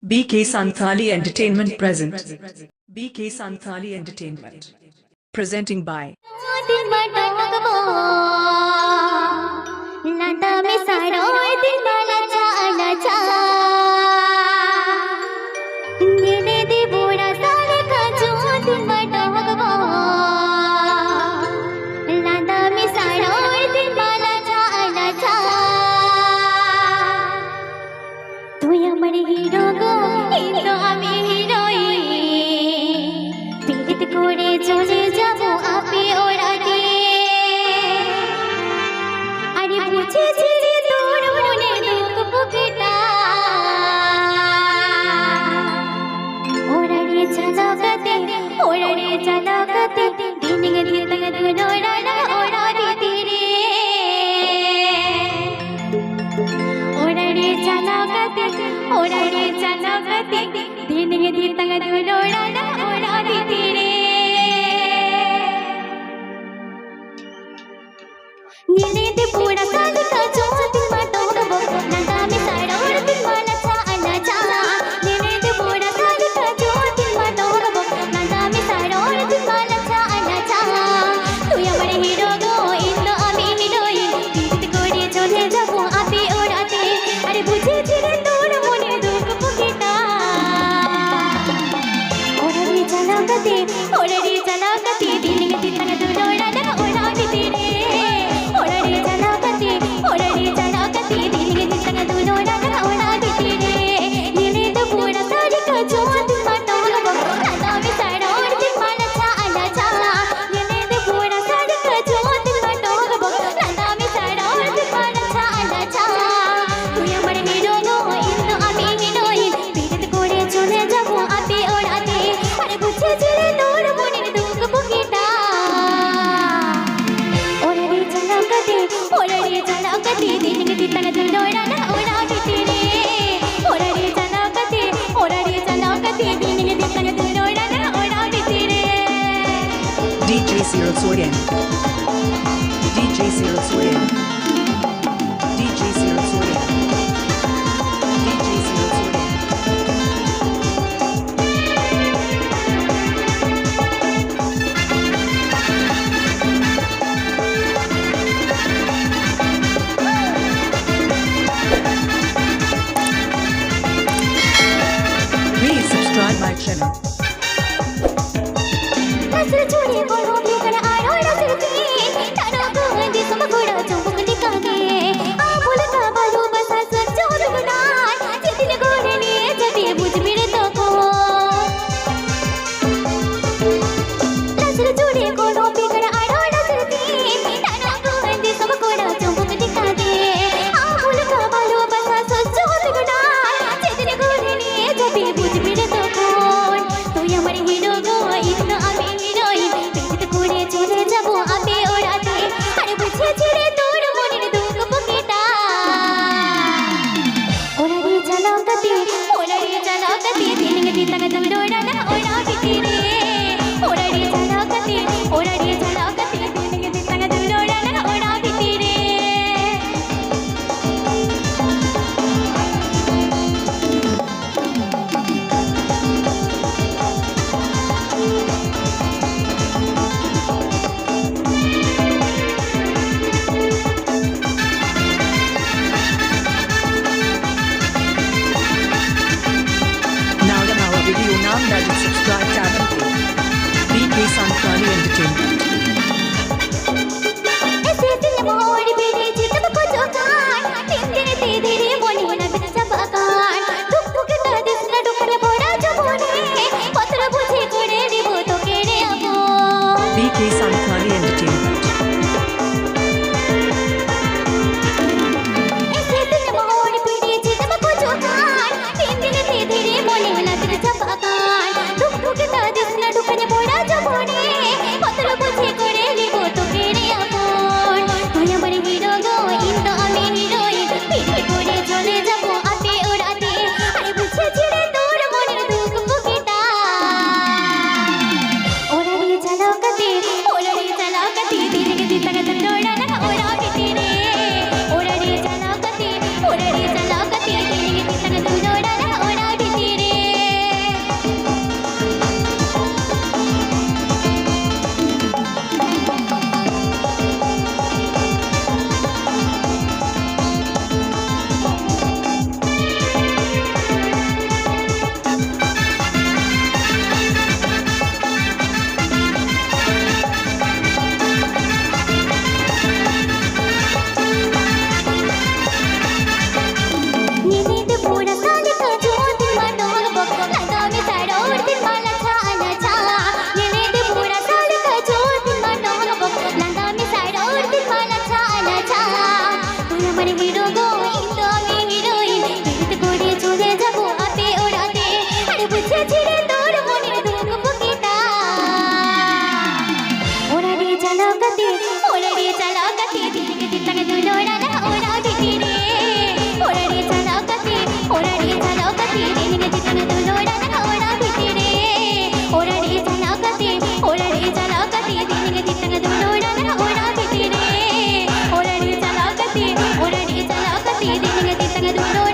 BK Santhali Entertainment present. BK Santhali Entertainment. Presenting by চলে যাব আপি ওরাতে আরে বুঝেছি রে তোর মনে দুঃখ বুকেটা ওরারে চালাকাতে দিনে দিনে দুনোড়ানা ওরা দিতে রে ওরারে চালাকাতে দিনে দিনে দুনোড়ানা ওরা দিতে রে नीले पूरा साल का जो दिन बाटो गो नंगा में साड़ा और दिन वाला चा आना चा नीले पूरा साल का जो दिन बाटो गो नंगा में साड़ा और दिन वाला चा आना चा तू हमारे हीरो गो इन्नो आमी हीरोइन तीत कोड़े चले जाबो आपे ओराते अरे बुझे छिरे तोर मने दुख बुकेटा ओरे चलाकते दिन के दिन दुलोड़ा ना ओरा बितेरे DJ Cyril Soyen. DJ Cyril Soyen. DJ Cyril Soyen. DJ Cyril Soyen. Please subscribe my channel. തിത്തങ്ങ തിത്തങ്ങ ദൂരോ